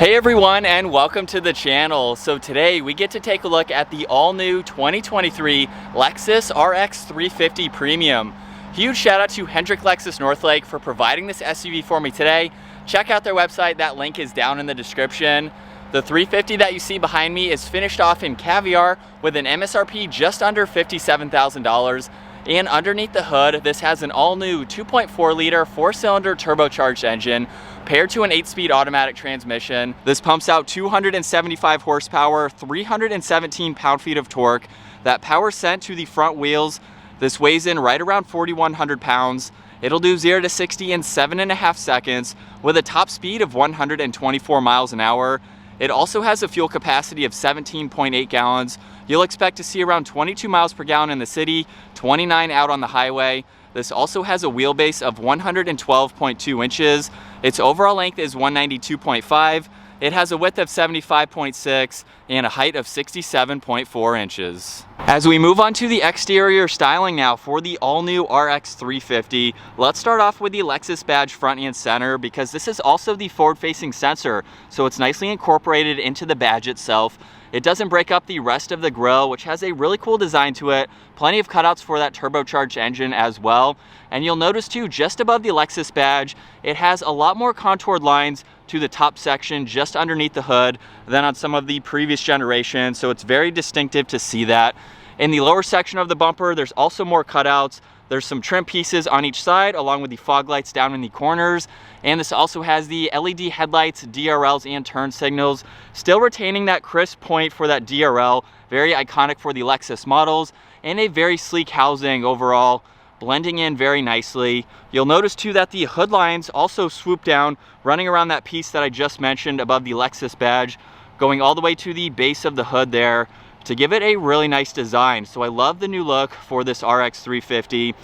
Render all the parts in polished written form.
Hey everyone, and welcome to the channel. So today we get to take a look at the all-new 2023 Lexus RX350 Premium. Huge shout out to Hendrick Lexus Northlake for providing this SUV for me today. Check out their website, that link is down in the description. The 350 that you see behind me is finished off in caviar with an MSRP just under $57,000. And underneath the hood, this has an all-new 2.4 liter 4-cylinder turbocharged engine paired to an 8-speed automatic transmission. This pumps out 275 horsepower, 317 pound-feet of torque. That power sent to the front wheels. This weighs in right around 4,100 pounds. It'll do 0 to 60 in 7.5 seconds with a top speed of 124 miles an hour. It also has a fuel capacity of 17.8 gallons. You'll expect to see around 22 miles per gallon in the city, 29 out on the highway. This also has a wheelbase of 112.2 inches. Its overall length is 192.5. It has a width of 75.6 and a height of 67.4 inches. As we move on to the exterior styling now for the all-new RX350, let's start off with the Lexus badge front and center because this is also the forward-facing sensor, so it's nicely incorporated into the badge itself. It doesn't break up the rest of the grille, which has a really cool design to it. Plenty of cutouts for that turbocharged engine as well. And you'll notice too, just above the Lexus badge, it has a lot more contoured lines to the top section just underneath the hood than on some of the previous generations. So it's very distinctive to see that. In the lower section of the bumper, there's also more cutouts. There's some trim pieces on each side along with the fog lights down in the corners. And this also has the LED headlights, DRLs, and turn signals, still retaining that crisp point for that DRL, very iconic for the Lexus models, and a very sleek housing overall, blending in very nicely. You'll notice too that the hood lines also swoop down, running around that piece that I just mentioned above the Lexus badge, going all the way to the base of the hood there, to give it a really nice design. So I love the new look for this RX350.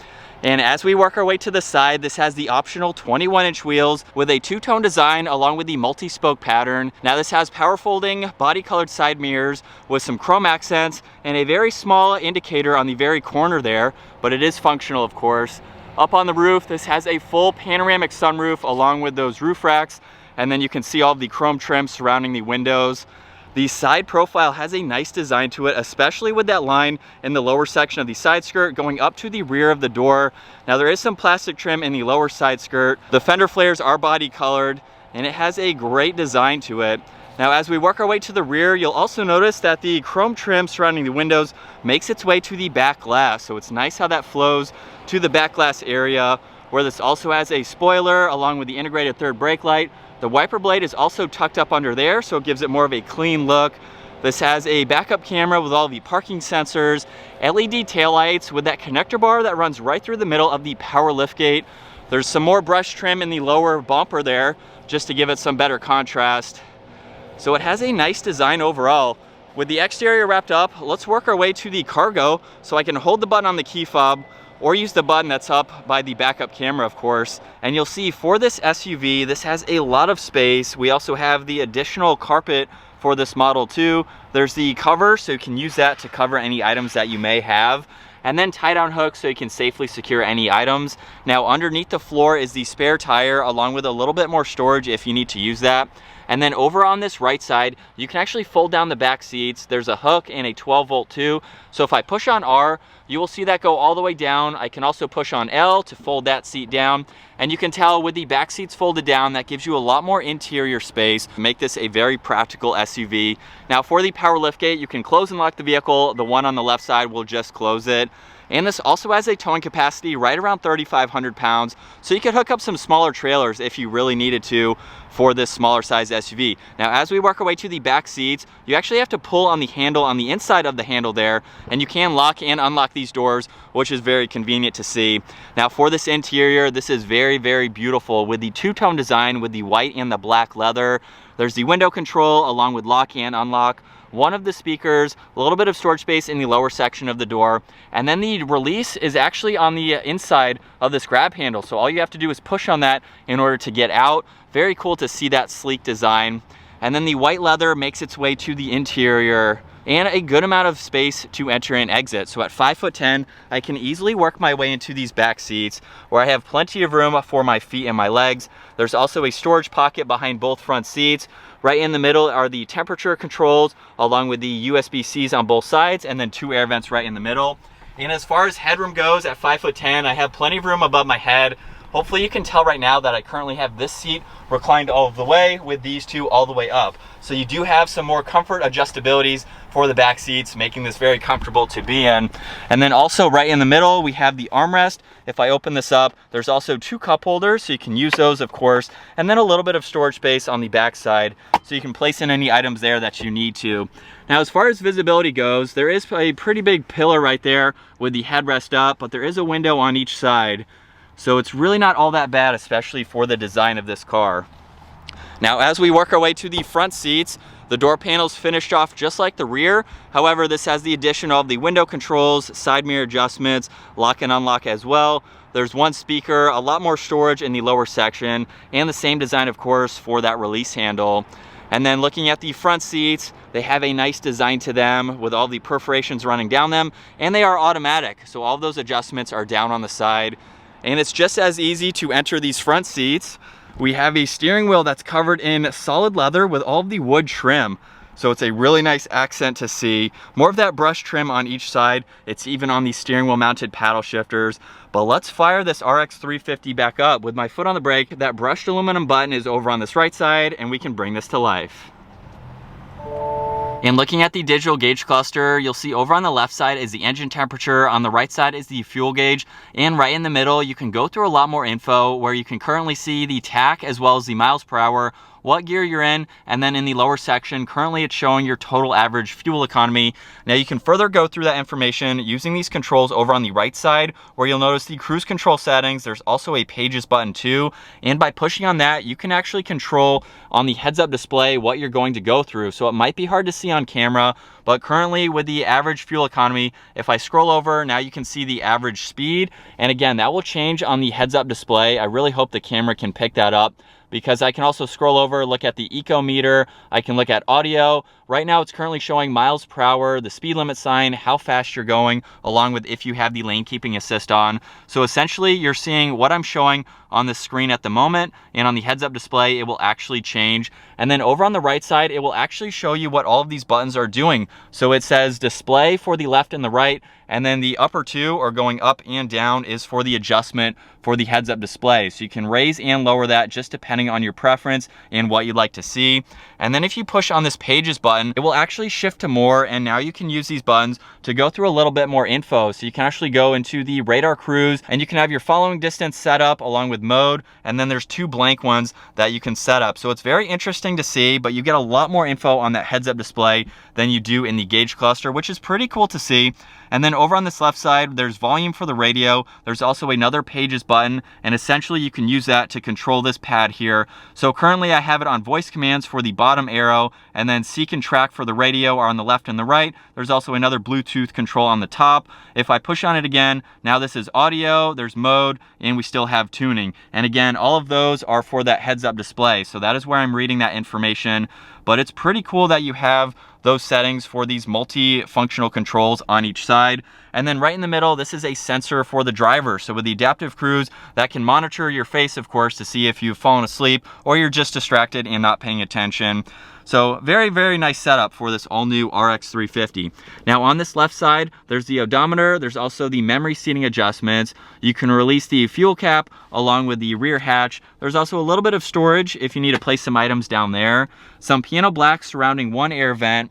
And as we work our way to the side, this has the optional 21-inch wheels with a two-tone design along with the multi-spoke pattern. Now this has power folding, body-colored side mirrors with some chrome accents and a very small indicator on the very corner there, but it is functional of course. Up on the roof, this has a full panoramic sunroof along with those roof racks, and then you can see all of the chrome trim surrounding the windows. The side profile has a nice design to it, especially with that line in the lower section of the side skirt going up to the rear of the door. Now there is some plastic trim in the lower side skirt. The fender flares are body colored and it has a great design to it. Now as we work our way to the rear, you'll also notice that the chrome trim surrounding the windows makes its way to the back glass. So it's nice how that flows to the back glass area, where this also has a spoiler along with the integrated third brake light. The wiper blade is also tucked up under there, so it gives it more of a clean look. This has a backup camera with all the parking sensors, LED taillights with that connector bar that runs right through the middle of the power liftgate. There's some more brush trim in the lower bumper there, just to give it some better contrast. So it has a nice design overall. With the exterior wrapped up, let's work our way to the cargo, so I can hold the button on the key fob or use the button that's up by the backup camera, of course. And you'll see for this SUV, this has a lot of space. We also have the additional carpet for this model too. There's the cover, so you can use that to cover any items that you may have. And then tie down hooks so you can safely secure any items. Now underneath the floor is the spare tire along with a little bit more storage if you need to use that. And then over on this right side, you can actually fold down the back seats. There's a hook and a 12-volt too. So if I push on R, you will see that go all the way down. I can also push on L to fold that seat down. And you can tell with the back seats folded down, that gives you a lot more interior space to make this a very practical SUV. Now for the power liftgate, you can close and lock the vehicle. The one on the left side will just close it. And this also has a towing capacity right around 3,500 pounds. So you could hook up some smaller trailers if you really needed to for this smaller size SUV. Now, as we work our way to the back seats, you actually have to pull on the handle on the inside of the handle there, and you can lock and unlock these doors, which is very convenient to see. Now for this interior, this is very, very beautiful with the two-tone design with the white and the black leather. There's the window control along with lock and unlock. One of the speakers, a little bit of storage space in the lower section of the door, and then the release is actually on the inside of this grab handle. So all you have to do is push on that in order to get out. Very cool to see that sleek design. And then the white leather makes its way to the interior, and a good amount of space to enter and exit. So at 5'10", I can easily work my way into these back seats where I have plenty of room for my feet and my legs. There's also a storage pocket behind both front seats. Right in the middle are the temperature controls along with the USB-Cs on both sides, and then 2 air vents right in the middle. And as far as headroom goes, at 5'10", I have plenty of room above my head. Hopefully you can tell right now that I currently have this seat reclined all the way with these two all the way up. So you do have some more comfort adjustabilities for the back seats, making this very comfortable to be in. And then also right in the middle, we have the armrest. If I open this up, there's also 2 cup holders, so you can use those, of course, and then a little bit of storage space on the back side, so you can place in any items there that you need to. Now, as far as visibility goes, there is a pretty big pillar right there with the headrest up, but there is a window on each side. So it's really not all that bad, especially for the design of this car. Now, as we work our way to the front seats, the door panel's finished off just like the rear. However, this has the addition of the window controls, side mirror adjustments, lock and unlock as well. There's 1 speaker, a lot more storage in the lower section, and the same design, of course, for that release handle. And then looking at the front seats, they have a nice design to them with all the perforations running down them, and they are automatic. So all of those adjustments are down on the side. And it's just as easy to enter these front seats. We have a steering wheel that's covered in solid leather with all of the wood trim. So it's a really nice accent to see. More of that brush trim on each side. It's even on the steering wheel mounted paddle shifters. But let's fire this RX350 back up. With my foot on the brake, that brushed aluminum button is over on this right side, and we can bring this to life. And looking at the digital gauge cluster, you'll see over on the left side is the engine temperature, on the right side is the fuel gauge, and right in the middle you can go through a lot more info where you can currently see the tach as well as the miles per hour, what gear you're in, and then in the lower section, currently it's showing your total average fuel economy. Now you can further go through that information using these controls over on the right side, where you'll notice the cruise control settings. There's also a pages button too, and by pushing on that, you can actually control on the heads-up display what you're going to go through. So it might be hard to see on camera, but currently with the average fuel economy, if I scroll over, now you can see the average speed, and again, that will change on the heads-up display. I really hope the camera can pick that up, because I can also scroll over, look at the eco meter, I can look at audio. Right now it's currently showing miles per hour, the speed limit sign, how fast you're going, along with if you have the lane keeping assist on. So essentially you're seeing what I'm showing on the screen at the moment, and on the heads-up display it will actually change. And then over on the right side it will actually show you what all of these buttons are doing. So it says display for the left and the right, and then the upper 2 are going up and down is for the adjustment for the heads-up display. So you can raise and lower that just depending on your preference and what you'd like to see. And then if you push on this pages button, it will actually shift to more, and now you can use these buttons to go through a little bit more info. So you can actually go into the radar cruise, and you can have your following distance set up along with mode, and then there's 2 blank ones that you can set up. So it's very interesting to see, but you get a lot more info on that heads-up display than you do in the gauge cluster, which is pretty cool to see. And then over on this left side, there's volume for the radio. There's also another pages button, and essentially you can use that to control this pad here. So currently I have it on voice commands for the bottom arrow, and then seek and track for the radio are on the left and the right. There's also another Bluetooth control on the top. If I push on it again, now this is audio, there's mode, and we still have tuning. And again, all of those are for that heads-up display. So that is where I'm reading that information. But it's pretty cool that you have those settings for these multi-functional controls on each side. And then right in the middle, this is a sensor for the driver. So with the adaptive cruise, that can monitor your face, of course, to see if you've fallen asleep or you're just distracted and not paying attention. So very, very nice setup for this all-new RX350. Now on this left side, there's the odometer. There's also the memory seating adjustments. You can release the fuel cap along with the rear hatch. There's also a little bit of storage if you need to place some items down there. Some piano black surrounding 1 air vent.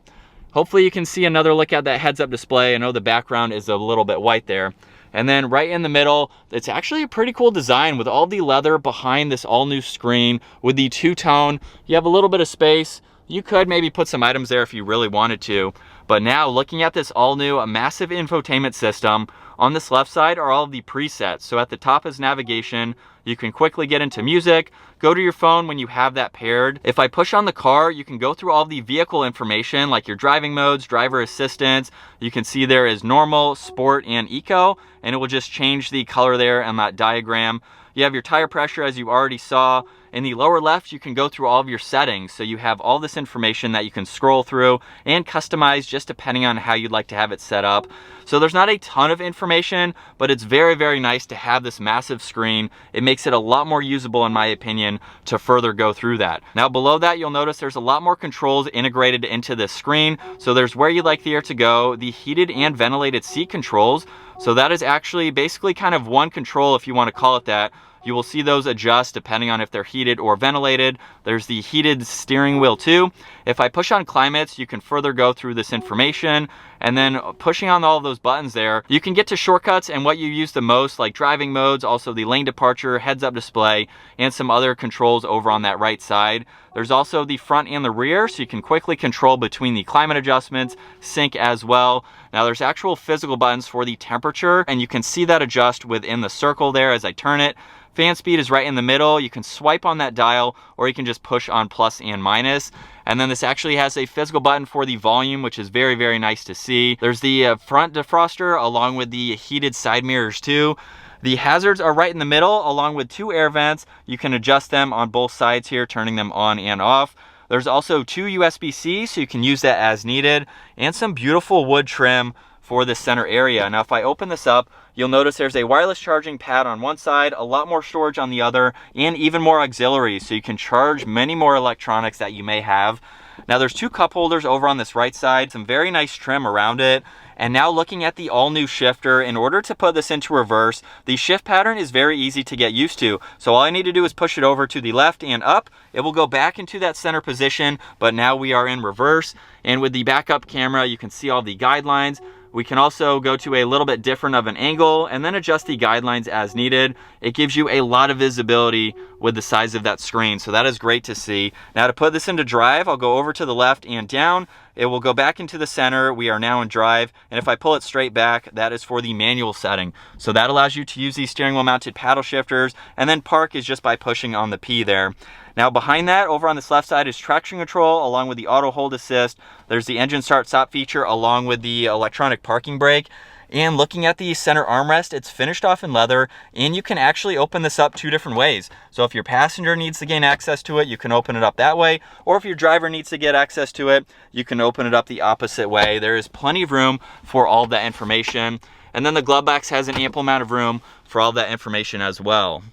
Hopefully you can see another look at that heads-up display. I know the background is a little bit white there. And then right in the middle, it's actually a pretty cool design with all the leather behind this all-new screen with the two-tone. You have a little bit of space. You could maybe put some items there if you really wanted to. But now looking at this all-new massive infotainment system, on this left side are all of the presets. So at the top is navigation. You can quickly get into music, go to your phone when you have that paired. If I push on the car, you can go through all the vehicle information like your driving modes, driver assistance. You can see there is normal, sport, and eco, and it will just change the color there on that diagram. You have your tire pressure as you already saw, In the lower left, you can go through all of your settings. So you have all this information that you can scroll through and customize just depending on how you'd like to have it set up. So there's not a ton of information, but it's very, very nice to have this massive screen. It makes it a lot more usable, in my opinion, to further go through that. Now below that, you'll notice there's a lot more controls integrated into this screen. So there's where you'd like the air to go, the heated and ventilated seat controls. So that is actually basically kind of one control, if you want to call it that. You will see those adjust depending on if they're heated or ventilated. There's the heated steering wheel too. If I push on climates, you can further go through this information. And then pushing on all of those buttons there, you can get to shortcuts and what you use the most, like driving modes, also the lane departure, heads-up display, and some other controls over on that right side. There's also the front and the rear, so you can quickly control between the climate adjustments, sync as well. Now there's actual physical buttons for the temperature, and you can see that adjust within the circle there as I turn it. Fan speed is right in the middle. You can swipe on that dial, or you can just push on plus and minus. And then this actually has a physical button for the volume, which is very, very nice to see. There's the front defroster along with the heated side mirrors too. The hazards are right in the middle along with 2 air vents. You can adjust them on both sides here, turning them on and off. There's also 2 USB-C, so you can use that as needed, and some beautiful wood trim for the center area. Now if I open this up, you'll notice there's a wireless charging pad on one side, a lot more storage on the other, and even more auxiliaries, so you can charge many more electronics that you may have. Now there's 2 cup holders over on this right side, some very nice trim around it. And now looking at the all-new shifter, in order to put this into reverse, the shift pattern is very easy to get used to. So all I need to do is push it over to the left and up. It will go back into that center position, but now we are in reverse. And with the backup camera, you can see all the guidelines. We can also go to a little bit different of an angle and then adjust the guidelines as needed. It gives you a lot of visibility with the size of that screen, so that is great to see. Now to put this into drive, I'll go over to the left and down. It will go back into the center. We are now in drive, and if I pull it straight back, that is for the manual setting. So that allows you to use these steering wheel mounted paddle shifters, and then park is just by pushing on the P there. Now behind that, over on this left side is traction control along with the auto hold assist. There's the engine start stop feature along with the electronic parking brake. And looking at the center armrest, it's finished off in leather, and you can actually open this up 2 different ways. So if your passenger needs to gain access to it, you can open it up that way, or if your driver needs to get access to it, you can open it up the opposite way. There is plenty of room for all that information. And then the glove box has an ample amount of room for all that information as well.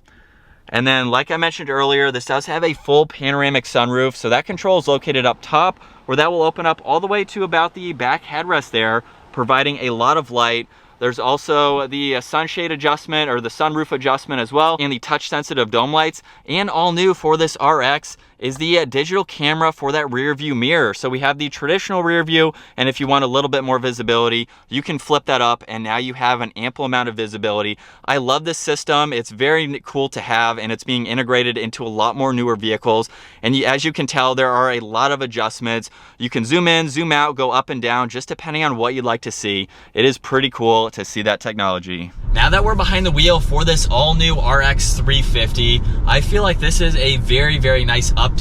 And then, like I mentioned earlier, this does have a full panoramic sunroof, so that control is located up top, where that will open up all the way to about the back headrest there, providing a lot of light. There's also the sunshade adjustment, or the sunroof adjustment as well, and the touch sensitive dome lights. And all new for this RX is the digital camera for that rear view mirror. So we have the traditional rear view, and if you want a little bit more visibility, you can flip that up, and now you have an ample amount of visibility. I love this system. It's very cool to have, and it's being integrated into a lot more newer vehicles. And as you can tell, there are a lot of adjustments. You can zoom in, zoom out, go up and down, just depending on what you'd like to see. It is pretty cool to see that technology. Now that we're behind the wheel for this all new RX 350, I feel like this is a very, very nice update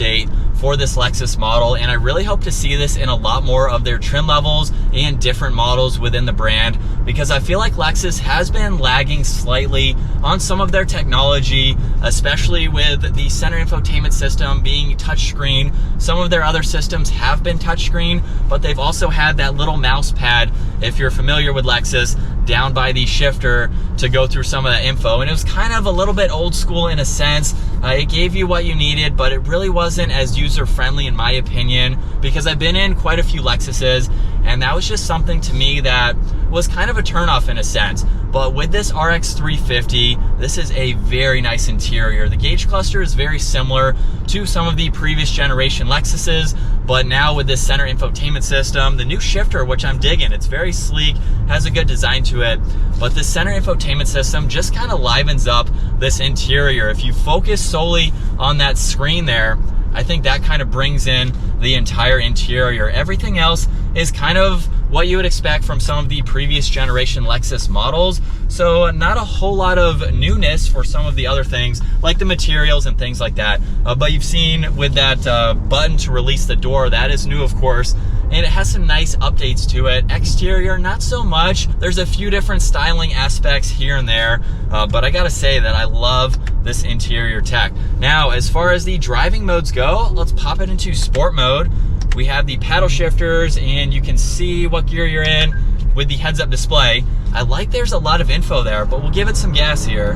for this Lexus model, and I really hope to see this in a lot more of their trim levels and different models within the brand, because I feel like Lexus has been lagging slightly on some of their technology, especially with the center infotainment system being touchscreen. Some of their other systems have been touchscreen, but they've also had that little mouse pad, if you're familiar with Lexus, down by the shifter to go through some of that info. And it was kind of a little bit old school in a sense. It gave you what you needed, but it really wasn't as user-friendly in my opinion, because I've been in quite a few Lexuses, and that was just something to me that was kind of a turnoff in a sense. But with this RX 350, this is a very nice interior. The gauge cluster is very similar to some of the previous generation Lexuses, but now with this center infotainment system, the new shifter, which I'm digging, it's very sleek, has a good design to it, but this center infotainment system just kind of livens up this interior. If you focus solely on that screen there, I think that kind of brings in the entire interior. Everything else is kind of what you would expect from some of the previous generation Lexus models. So not a whole lot of newness for some of the other things, like the materials and things like that. But you've seen with that button to release the door, that is new, of course. And it has some nice updates to it. Exterior, not so much. There's a few different styling aspects here and there, but I gotta say that I love this interior tech. Now, as far as the driving modes go, let's pop it into sport mode. We have the paddle shifters, and you can see what gear you're in with the heads-up display. I like there's a lot of info there, but we'll give it some gas here.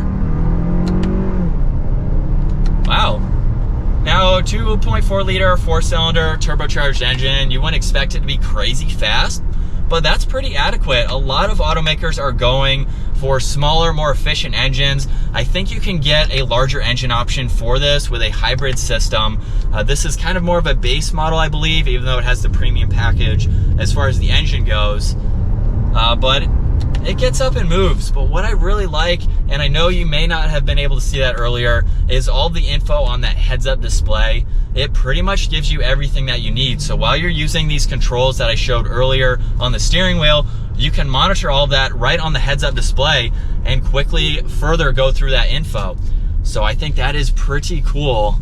Wow. Now, 2.4 liter, 4-cylinder turbocharged engine. You wouldn't expect it to be crazy fast, but that's pretty adequate. A lot of automakers are going for smaller, more efficient engines. I think you can get a larger engine option for this with a hybrid system. This is kind of more of a base model, I believe, even though it has the premium package as far as the engine goes. But it gets up and moves. But what I really like, and I know you may not have been able to see that earlier, is all the info on that heads-up display. It pretty much gives you everything that you need. So while you're using these controls that I showed earlier on the steering wheel, you can monitor all of that right on the heads-up display and quickly further go through that info. So I think that is pretty cool.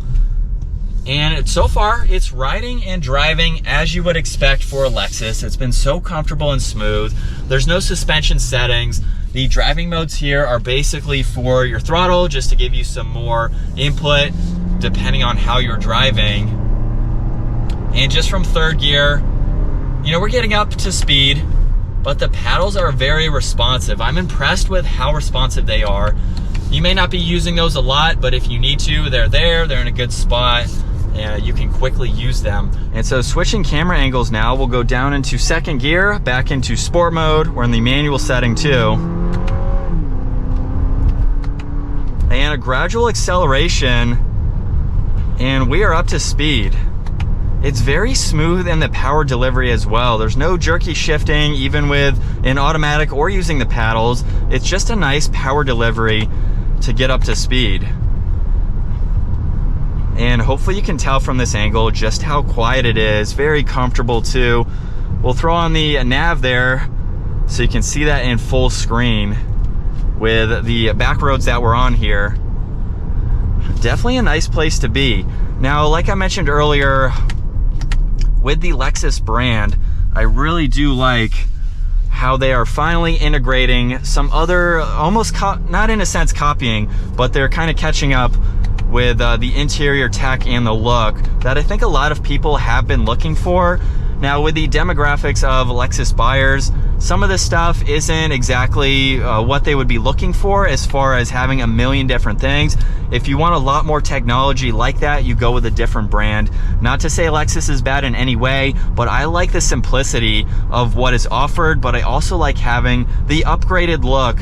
And so far, it's riding and driving as you would expect for a Lexus. It's been so comfortable and smooth. There's no suspension settings. The driving modes here are basically for your throttle, just to give you some more input depending on how you're driving. And just from third gear, you know, we're getting up to speed, but the paddles are very responsive. I'm impressed with how responsive they are. You may not be using those a lot, but if you need to, they're there, they're in a good spot. You can quickly use them. And so switching camera angles now, we'll go down into second gear, back into sport mode. We're in the manual setting too. And a gradual acceleration, and we are up to speed. It's very smooth in the power delivery as well. There's no jerky shifting, even with an automatic or using the paddles. It's just a nice power delivery to get up to speed. And hopefully you can tell from this angle just how quiet it is. Very comfortable too. We'll throw on the nav there so you can see that in full screen with the back roads that we're on here. Definitely a nice place to be. Now, like I mentioned earlier, with the Lexus brand, I really do like how they are finally integrating some other, almost not in a sense copying, but they're kind of catching up with the interior tech and the look that I think a lot of people have been looking for. Now, with the demographics of Lexus buyers, some of this stuff isn't exactly what they would be looking for as far as having a million different things. If you want a lot more technology like that, you go with a different brand. Not to say Lexus is bad in any way, but I like the simplicity of what is offered, but I also like having the upgraded look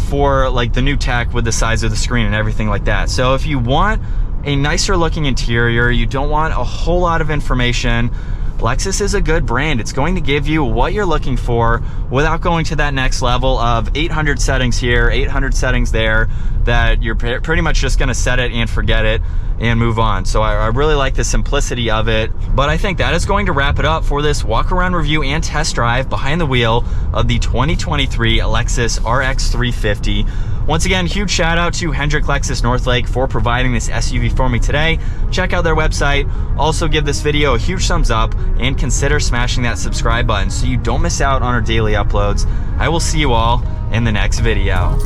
for like the new tech with the size of the screen and everything like that. So if you want a nicer looking interior, you don't want a whole lot of information, Lexus is a good brand. It's going to give you what you're looking for without going to that next level of 800 settings here, 800 settings there, that you're pretty much just going to set it and forget it and move on. So I really like the simplicity of it. But I think that is going to wrap it up for this walk around review and test drive behind the wheel of the 2023 Lexus RX350. Once again, huge shout out to Hendrick Lexus Northlake for providing this SUV for me today. Check out their website. Also give this video a huge thumbs up and consider smashing that subscribe button so you don't miss out on our daily uploads. I will see you all in the next video.